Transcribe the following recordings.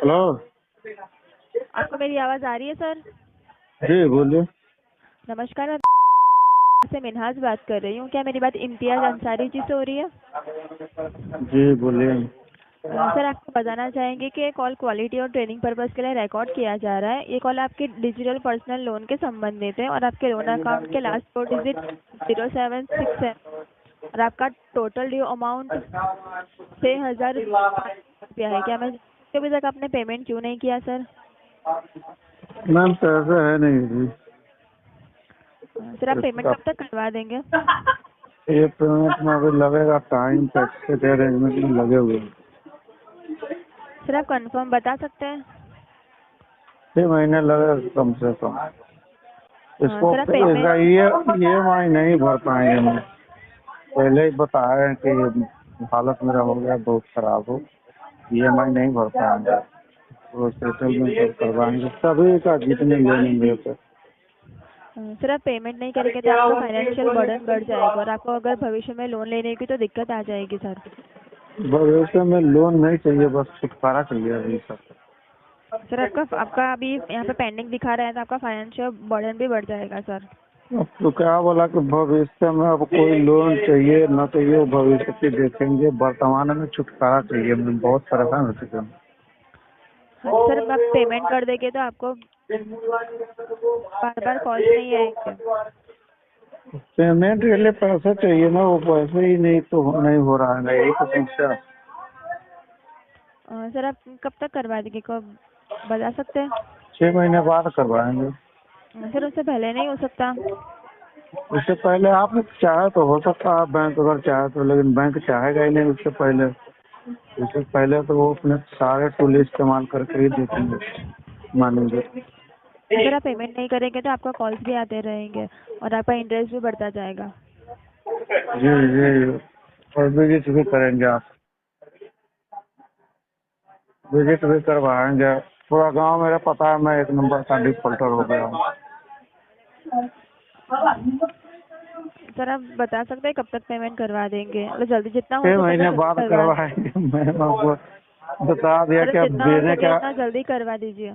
Hello. आपको मेरी आवाज़ आ रही है सर? जी बोलिए। नमस्कार, मैं से मिन्हाज बात कर रही हूँ। क्या मेरी बात इम्तियाज़ अंसारी जी से हो रही है? जी बोलिए। सर, आपको बताना चाहेंगे कि ये कॉल क्वालिटी और ट्रेनिंग पर्पज़ के लिए रिकॉर्ड किया जा रहा है। ये कॉल आपके डिजिटल पर्सनल लोन के संबंधित है और आपके लोन अकाउंट के लास्ट 4 डिजिट 0767 है और आपका टोटल ड्यू अमाउंट 6,005 है। क्या मैं अभी तक आपने पेमेंट क्यों नहीं किया सर? मैम पैसे है नहीं जी। सर, आप पेमेंट कब तक करवा देंगे? ये पेमेंट में अभी लगेगा टाइम, टैक्स के अरेंजमेंट में लगे हुए हैं। सर, आप कंफर्म बता सकते हैं? 6 महीने लगेगा कम से कम। इसको सर, आप इसका पेमेंट EMI नहीं भर पाएंगे। मैम पहले ही बताया है कि हालत मेरा हो गया बहुत खराब हो, EMI नहीं भर पाएंगे। वो सेटलमेंट करवाएंगे सभी का जितने लेनेंगे सर। सर, आप पेमेंट नहीं करेंगे तो आपका फाइनेंशियल बर्डन बढ़ जाएगा और आपको अगर भविष्य में लोन लेने की तो दिक्कत आ जाएगी सर। भविष्य में लोन नहीं चाहिए, बस छुटकारा चाहिए अभी सर। सर, आपका आपका अभी यहाँ पे पेंडिंग दिखा रहा है तो आपका फाइनेंशियल बर्डन भी बढ़ जाएगा सर। अब तो क्या बोला कि भविष्य में अब कोई लोन चाहिए न चाहिए वो भविष्य की देखेंगे, वर्तमान में छुटकारा चाहिए। मैं बहुत परेशान हो चुका हूँ। हाँ सर, अब आप पेमेंट कर देंगे तो आपको बार बार कॉल्स नहीं आएंगे। पेमेंट के लिए पैसे चाहिए ना, वो पैसे ही नहीं तो नहीं हो रहा है ना, यही तो समस्या। सर, आप कब तक करवा देंगे, कब बता सकते हैं? 6 महीने बाद करवाएंगे। सर, उससे पहले नहीं हो सकता? उससे पहले आप चाहे तो हो सकता है, बैंक अगर चाहे तो, लेकिन बैंक चाहेगा ही नहीं उससे पहले। उससे पहले तो वो अपने सारे टूल इस्तेमाल करके ही देखेंगे, मानेंगे। सर, आप पेमेंट नहीं करेंगे तो आपका कॉल्स भी आते रहेंगे और आपका इंटरेस्ट भी बढ़ता जाएगा। जी जी, और विजिट भी करेंगे आप, विजिट भी करवाएंगे। पूरा गांव मेरा पता है, मैं 1 नंबर का डिफॉल्टर हो गया हूँ। सर, आप बता सकते हैं कब तक पेमेंट करवा देंगे? मतलब जल्दी, जितना हो 6 सके उतना महीने जल्दी बाद करवा। करवाएंगे। मैंने आपको बता दिया सर, कि अब जितना हो देने सके का उतना जल्दी करवा दीजिए।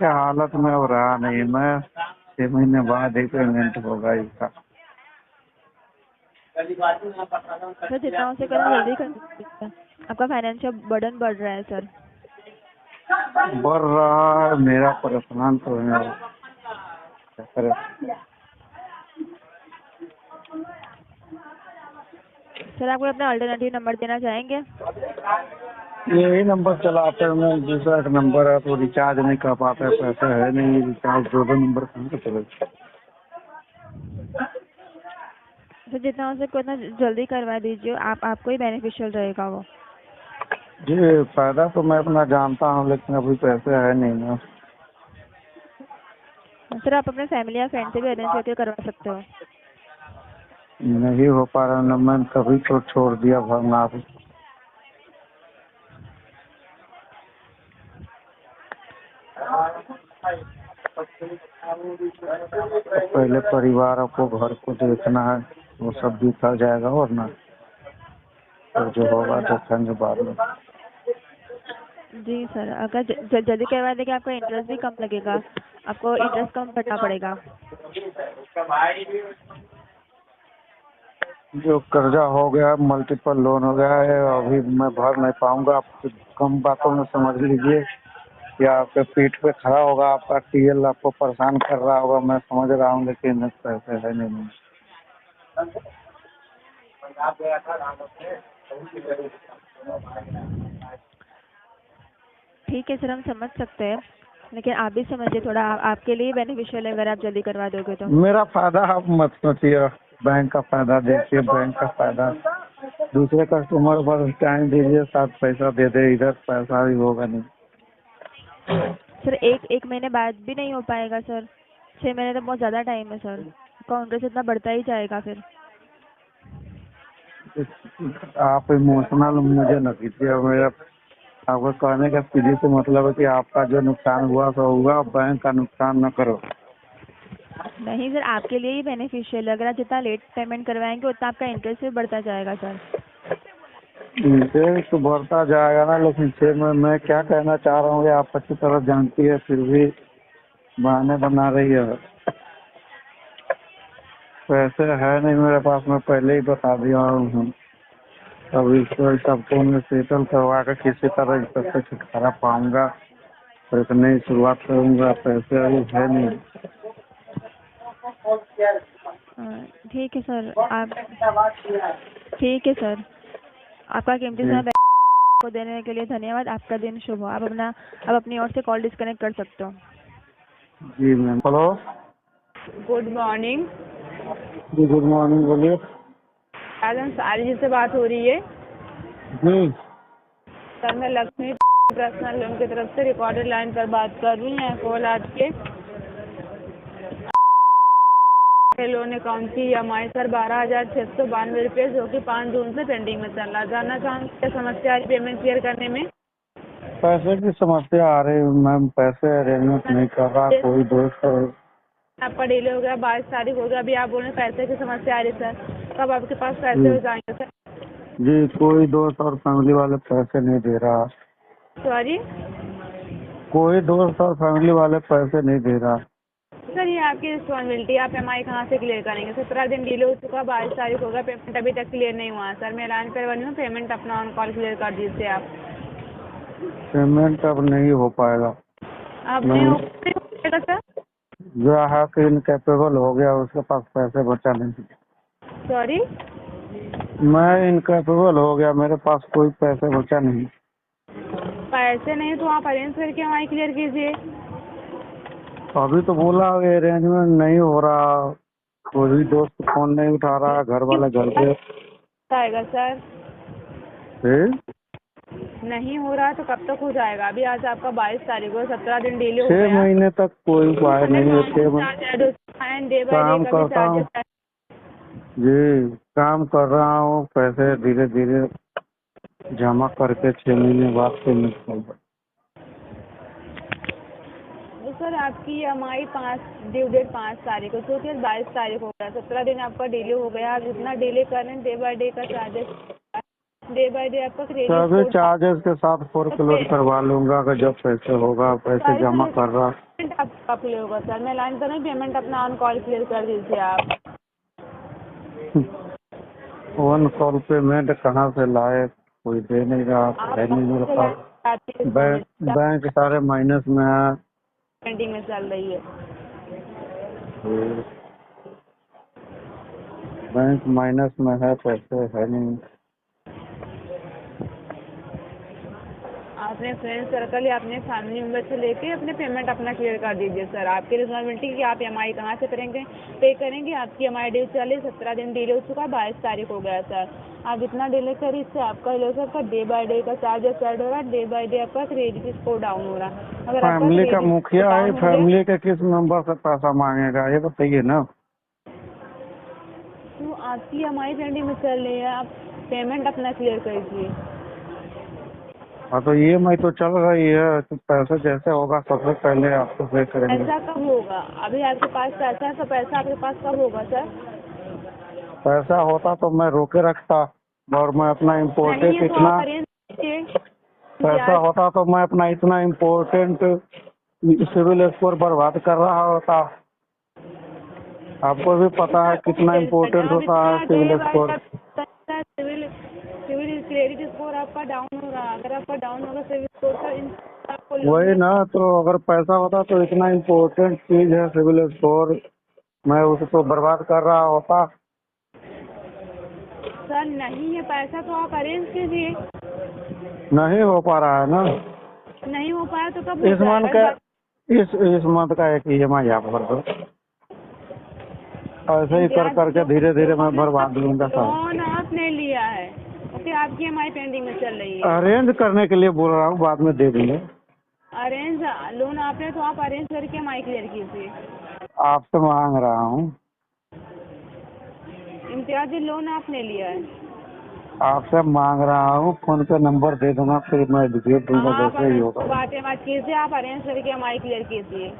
हालत में अब रहा नहीं मैं। 6 महीने बाद ही पेमेंट होगा इसका। सर, जितना हो सके उतना जल्दी कर दीजिए। आपका फाइनेंशियल बर्डन बढ़ रहा है सर। बढ़ रहा है, मेरा परेशान तो है, क्या करें। सर, आपको अपना अल्टरनेटिव नंबर देना चाहेंगे? यही नंबर चलाते हैं, मैं दूसरा एक नंबर है तो रिचार्ज नहीं कर पाते, पैसे है नहीं रिचार्ज, दो नंबर कहाँ से चले। सर, जितना हो सके उतना जल्दी करवा दीजिए। आपको ही बेनिफिशियल रहेगा वो। जी फायदा तो मैं अपना जानता हूँ, लेकिन अभी पैसे है नहीं ना। सर, आप अपने फैमिली या फ्रेंड से भी अरेंज करके करवा सकते हो। नहीं हो पा रहा ना, मैंने कभी तो छोड़ दिया भरना भी। पहले परिवार को, घर को देखना है, वो सब भी कर जाएगा और ना, तो जो होगा देखेंगे बाद में। जी सर, अगर जल्दी करवा देंगे आपका इंटरेस्ट भी कम लगेगा। आपको इंटरेस्ट कम भरना पड़ेगा। जो कर्जा हो गया, मल्टीपल लोन हो गया है, अभी मैं भर नहीं पाऊंगा। आप कम बातों में समझ लीजिए कि आपके पीठ पे खड़ा होगा, आपका TL आपको परेशान कर रहा होगा, मैं समझ रहा हूँ, लेकिन पैसे है नहीं। ठीक है सर, हम समझ सकते हैं, लेकिन आप भी समझिए थोड़ा। आपके लिए बेनिफिशियल है अगर आप जल्दी करवा दोगे तो। मेरा फायदा आप मत सोचिए, बैंक का फायदा देखिए, बैंक का फायदा दूसरे कस्टमर पर टाइम दीजिए, साथ पैसा दे दे, इधर पैसा भी होगा नहीं। सर, एक महीने बाद भी नहीं हो पाएगा सर। 6 महीने तो बहुत ज़्यादा टाइम है सर। आपका इंटरेस्ट इतना बढ़ता ही जाएगा फिर। आप इमोशनल मुझे न कीजिए, मेरा आपको कहने का सीधे से मतलब है कि आपका जो नुकसान हुआ सो हुआ, बैंक का नुकसान न करो। नहीं सर, आपके लिए ही बेनिफिशियल है। अगर आप जितना लेट पेमेंट करवाएंगे उतना आपका इंटरेस्ट भी बढ़ता जाएगा सर। इंटरेस्ट तो बढ़ता जाएगा ना, लेकिन छः में मैं क्या कहना चाह रहा हूँ कि आप अच्छी तरह जानती है, फिर भी बहाने बना रही है। पैसे है नहीं मेरे पास, मैं पहले ही बता दिया हूँ। अब इसको सबको मैं सेटल करवा कर किसी तरह इस तक से छुटकारा पाऊंगा, तो इतने ही शुरुआत करूंगा। पैसे अभी है नहीं। ठीक है सर, आप ठीक है सर, आपका कीमती जी समय को देने के लिए धन्यवाद। आपका दिन शुभ हो। आप अपनी ओर से कॉल डिस्कनेक्ट कर सकते हो। जी मैम। Hello good morning. जी, गुड मॉर्निंग, बोलिए। आज अंसारी जी से बात हो रही है। जी सर मैं लक्ष्मी पर्सनल लोन की तरफ से रिकॉर्डेड लाइन पर बात कर रही हूँ। कॉल आज के लोन अकाउंट की EMI सर 12,692 रुपये, जो कि 5 जून से पेंडिंग में चल रहा। जानना चाहूँगी क्या समस्या है पेमेंट क्लियर करने में? पैसे की समस्या आ रही है मैम, पैसे अरेंजमेंट नहीं कर रहा कोई दोस्त। आपका डिले हो गया, 22 तारीख हो गया, अभी आप बोल रहे हैं पैसे की समस्या आ रही सर। कब आपके पास पैसे हो जाएंगे सर? जी, कोई दोस्त और फैमिली वाले पैसे नहीं दे रहा। सॉरी कोई दोस्त और फैमिली वाले पैसे नहीं दे रहा। सर, ये आपकी रिस्पॉन्सिबिलिटी। आप EMI कहाँ से क्लियर करेंगे? 17 दिन डिले हो चुका, 22 तारीख होगा, पेमेंट अभी तक क्लियर नहीं हुआ सर। मैं ऐलान कर रही हूँ, पेमेंट अपना ऑन कॉल क्लियर कर दीजिए आप। पेमेंट अब नहीं हो पाएगा। आप मैं नहीं हो पाएगा सर? ग्राहक इनकेपेबल हो गया, उसके पास पैसे बचा नहीं। सॉरी मैं इनकेपेबल हो गया, मेरे पास कोई पैसे बचा नहीं। पैसे नहीं तो आप अरेंज करके EMI क्लियर कीजिए। अभी तो बोला अरेंजमेंट नहीं हो रहा, कोई भी दोस्त फोन नहीं उठा रहा, घर वाले घर पे। आएगा सर? फिर नहीं हो रहा तो कब तक हो जाएगा? अभी आज आपका 22 तारीख हो, 17 दिन डिले हो 6 गया। महीने तक कोई उपाय नहीं है। 6 महीने डे बाय काम डे का भी करता हूँ चार्जेस है। जी, काम कर रहा हूँ, पैसे धीरे धीरे जमा करके 6 महीने बाद पेमेंट होगा। तो सर आपकी EMI 5 ड्यू डेट 5 तारीख को, तो फिर 22 तारीख हो गया, 17 दिन आपका डिले हो गया। आप जितना डिले कर रहे हैं डे बाय डे का चार्जेस, डे बाय डे आपका सभी क्रेडिट चार्जेस के साथ फोरक्लोज करवा लूंगा अगर जब पैसे होगा, पैसे जमा कर रहा। पेमेंट आपका क्लियर होगा सर। मैं लाइन कर रही हूँ, पेमेंट अपना ऑन कॉल क्लियर कर दीजिए आप। ऑन कॉल पेमेंट कहाँ से लाए, कोई दे नहीं रहा, है नहीं मेरे पास। बैंक सारे माइनस में है। पेंडिंग में चल रही है। बैंक माइनस में है, पैसे है नहीं। अपने फ्रेंड सर्कल या अपने फैमिली मेम्बर से लेके अपने पेमेंट अपना क्लियर कर दीजिए सर। आपकी रिस्पॉन्सिबिलिटी कि आप EMI कहाँ से पे करेंगे। आपकी EMI ड्यू चली, 17 दिन डिले हो चुका, 22 तारीख हो गया सर। आप जितना डिले करिए इससे आपका सर का डे बाय डे का चार्जेस ऐड हो रहा है, डे बाय डे आपका क्रेडिट स्कोर डाउन हो रहा है। अगर आपका फैमिली का मुखिया है, फैमिली के किस मेंबर से पैसा मांगेगा ये बताइए ना। तो आपकी EMI पेंडिंग में चल रही है, आप पेमेंट अपना क्लियर कीजिए। हाँ तो EMI तो चल रही है, तो पैसा जैसे होगा सबसे पहले आपको पे करेंगे। ऐसा कब होगा? अभी आपके पास पैसा है तो पैसा आपके पास कब होगा सर? पैसा होता तो मैं रोके रखता, और मैं अपना इम्पोर्टेंट नहीं है तो इतना आप अरेंज कीजिए। पैसा होता तो मैं अपना इतना इम्पोर्टेंट सिविल स्कोर बर्बाद कर रहा होता। आपको भी पता है कितना इम्पोर्टेंट होता है CIBIL score. CIBIL credit score आपका डाउन हो रहा है। अगर आपका डाउन होगा सिविल स्कोर तो आपको वही ना, तो अगर पैसा होता तो इतना इम्पोर्टेंट चीज है सिविल स्कोर, मैं उसको बर्बाद कर रहा होता। सर नहीं है पैसा तो आप अरेंज कीजिए। नहीं हो पा रहा है ना। नहीं हो पाया तो कब हो इस मंथ का जाएगा? इस मंथ का एक EMI आप भर दो, ऐसे ही कर करके धीरे धीरे मैं बर्बाद लूंगा सर। लोन आपने लिया है, ओके, आपकी EMI पेंडिंग में चल रही है। अरेंज करने के लिए बोल रहा हूँ, बाद में दे देंगे। अरेंज लोन आपने तो आप अरेंज करके EMI क्लियर कीजिए। आपसे मांग रहा हूँ, इम्तियाजी लोन आपने लिया है। आपसे मांग रहा हूँ, फोन पे नंबर दे देना, फिर मैं दे दूंगा आप जैसे ही होगा। बातें मत कीजिए, आप अरेंज करके EMI क्लियर कीजिए।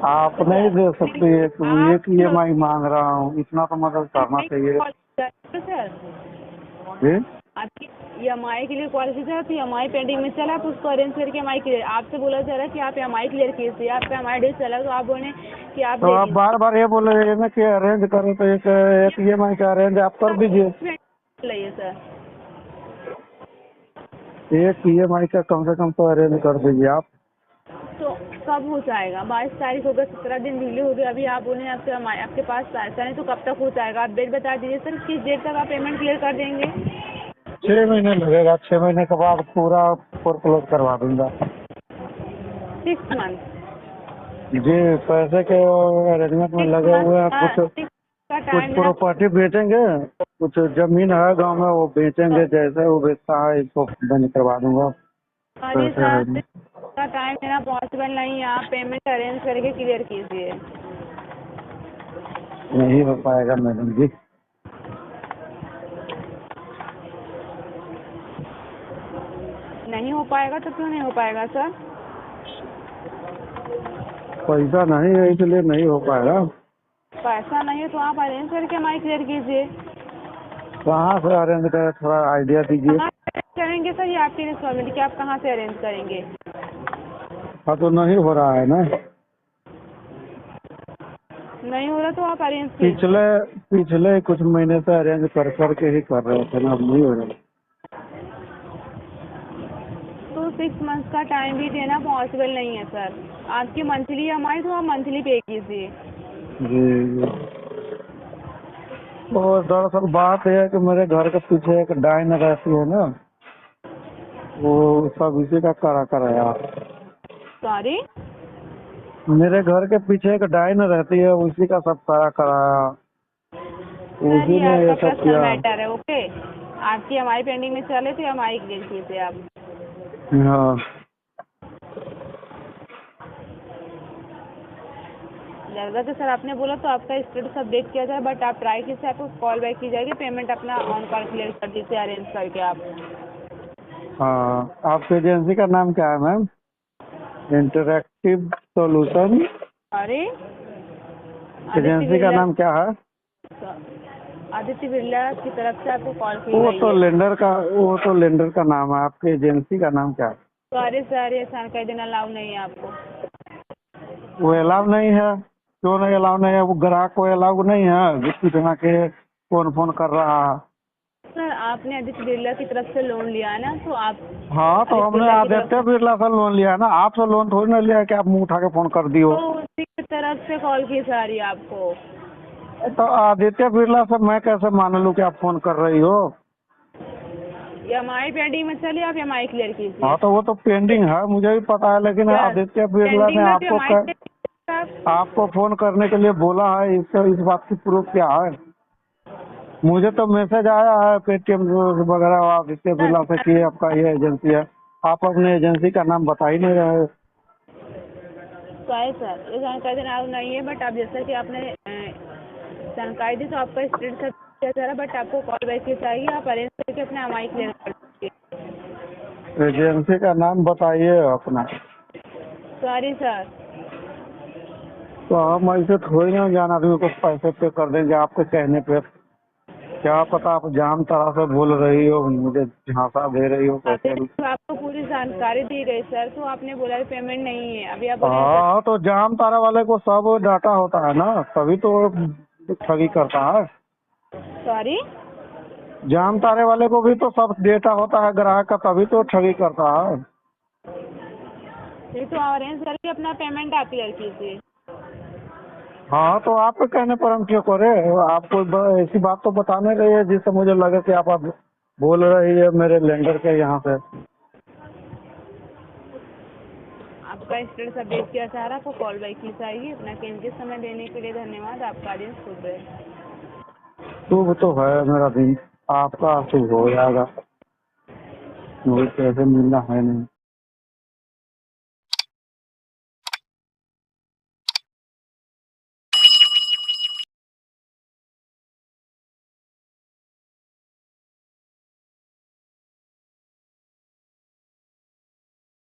आप नहीं दे सकते, एक EMI मांग रहा हूँ, इतना तो मदद करना चाहिए। सर जी आपकी EMI के लिए कॉल कीजिए तो EMI पेंडिंग में चला, आप उसको अरेंज करके EMI क्लियर, आपसे बोला जा रहा है कि आप EMI क्लियर कीजिए, आप EMI ड्यू चला तो आप बोले कि आप तो आप बार बार ये बोल रहे हैं ना कि अरेंज करो, तो एक EMI का अरेंज आप कर दीजिए। है सर, एक EMI का कम से कम तो अरेंज कर दीजिए आप। तो कब हो जाएगा? 22 तारीख हो गया, 17 दिन डिले हो गया, अभी आप बोले आपके EMI आपके पास पैसा नहीं, तो कब तक हो जाएगा? आप डेट बता दीजिए सर, किस डेट तक आप पेमेंट क्लियर कर देंगे? 6 महीने लगेगा, 6 महीने के बाद पूरा फोरक्लोज करवा दूंगा 6 मंथ जी। पैसे के अरेंजमेंट में लगे हुए हैं, का कुछ टाइम प्रॉपर्टी बेचेंगे, कुछ जमीन है गांव में वो बेचेंगे, जैसे वो बेचता है इसको बंद करवा दूंगा। सॉरी सर, का टाइम मेरा पॉसिबल नहीं है, आप पेमेंट अरेंज करके क्लियर कीजिए। नहीं हो पाएगा मैडम जी। नहीं हो पाएगा तो क्यों नहीं हो पाएगा सर? पैसा नहीं है इसलिए नहीं हो पाएगा। पैसा नहीं है तो आप अरेंज करके EMI क्लियर कीजिए। कहाँ से अरेंज करें, थोड़ा आइडिया दीजिए। कहाँ से करेंगे सर, ये आपकी रिस्पॉन्सिबिलिटी, आप कहाँ से अरेंज करेंगे? हाँ तो नहीं हो रहा है ना, नहीं हो रहा तो आप अरेंज कीजिए। पिछले कुछ महीने से अरेंज कर करके ही कर रहे थे ना, अब नहीं हो रहा। तो 6 मंथ का टाइम भी देना पॉसिबल नहीं है सर, आपकी मंथली EMI तो आप मंथली पे कीजिए। जी। और दरअसल बात यह है कि मेरे घर के पीछे एक डाइन रहती है ना, वो सब इसी का कराया। सॉरी, मेरे घर के पीछे एक डाइन रहती है, उसी का सब कराया, सर उसी ये ने ये आपका सब पर्सनल किया। मैटर है, ओके। आपकी EMI पेंडिंग में चले तो EMI क्लियर कीजिए आप। हाँ लग रहा था सर आपने बोला तो आपका स्टेटस अपडेट किया जाए, बट आप ट्राई कीजिए, आपको कॉल बैक की जाएगी, पेमेंट अपना ऑन कॉल क्लियर कर दीजिए अरेंज करके आप। हाँ। आपकी एजेंसी का नाम क्या है मैम? Interactive solution. अरे एजेंसी का नाम क्या है? आदित्य बिरला की तरफ से आपको कॉल की वो गई तो है। लेंडर का नाम है, आपकी एजेंसी का नाम क्या है? सॉरी सर, ये जानकारी देना अलाउ नहीं है आपको। वो अलाउ नहीं है? क्यों नहीं अलाउ नहीं है? वो ग्राहक को अलाउ नहीं है जिसकी बिना के फोन कर रहा है। सर आपने आदित्य बिरला की तरफ से लोन लिया है ना, तो आप हाँ तो हमने आदित्य बिरला से लोन लिया है ना, आपसे लोन थोड़ी ना लिया है कि आप मुंह उठा के फोन कर दियो। तो उसी की तरफ से कॉल की जा रही है आपको। तो आदित्य बिरला से मैं कैसे मान लूं कि आप फोन कर रही हो? EMI पेंडिंग में चलिए, आप EMI क्लियर कीजिए। हाँ तो वो तो पेंडिंग है, मुझे भी पता है, लेकिन आदित्य बिरला ने आपको फोन करने के लिए बोला है, इस बात की प्रूफ क्या है? मुझे तो मैसेज आया है पेटीएम वगैरह आदित्य बिरला से कि आपका ये एजेंसी है, आप अपने एजेंसी का नाम बता ही नहीं रहे। सॉरी सर, ये जानकारी देना अलाउ नहीं है, बट आप जैसा कि आपने जानकारी दी तो आपका स्टेटस किया जा रहा है, बट आपको कॉल बैक की जाएगी, आप अरेंज करके अपना EMI क्लियर कर दीजिए। एजेंसी का नाम बताइए अपना। Sorry sir. तो हम ऐसे थोड़ी ना जान आदमी को पैसे पे कर देंगे आपके कहने पे। क्या पता आप जान तरह से बोल रही हो, मुझे झांसा दे रही हो पैसे। तो आपको पूरी जानकारी दी गई सर, तो आपने बोला पेमेंट नहीं है, अभी आप हाँ तो जाम तारा वाले को सब डाटा होता है ना, तभी तो ठगी करता है। सॉरी, जाम तारे वाले को भी तो सब डेटा होता है ग्राहक का, तभी तो ठगी करता है। तो अरेंज करके अपना पेमेंट आप क्लियर कीजिए। हाँ तो आपके कहने पर हम क्यों करें? आपको ऐसी बात तो बता नहीं रही है जिससे मुझे लगे कि आप बोल रही है मेरे लेंडर के यहाँ से। आपका स्टेटस अपडेट किया जा रहा है, आपको कॉल बैक की जाएगी। अपना कीमती समय देने के लिए धन्यवाद। आपका दिन शुभ रहे। शुभ तो है मेरा दिन, आपका शुभ हो जाएगा, मुझे पैसे मिलना है नहीं।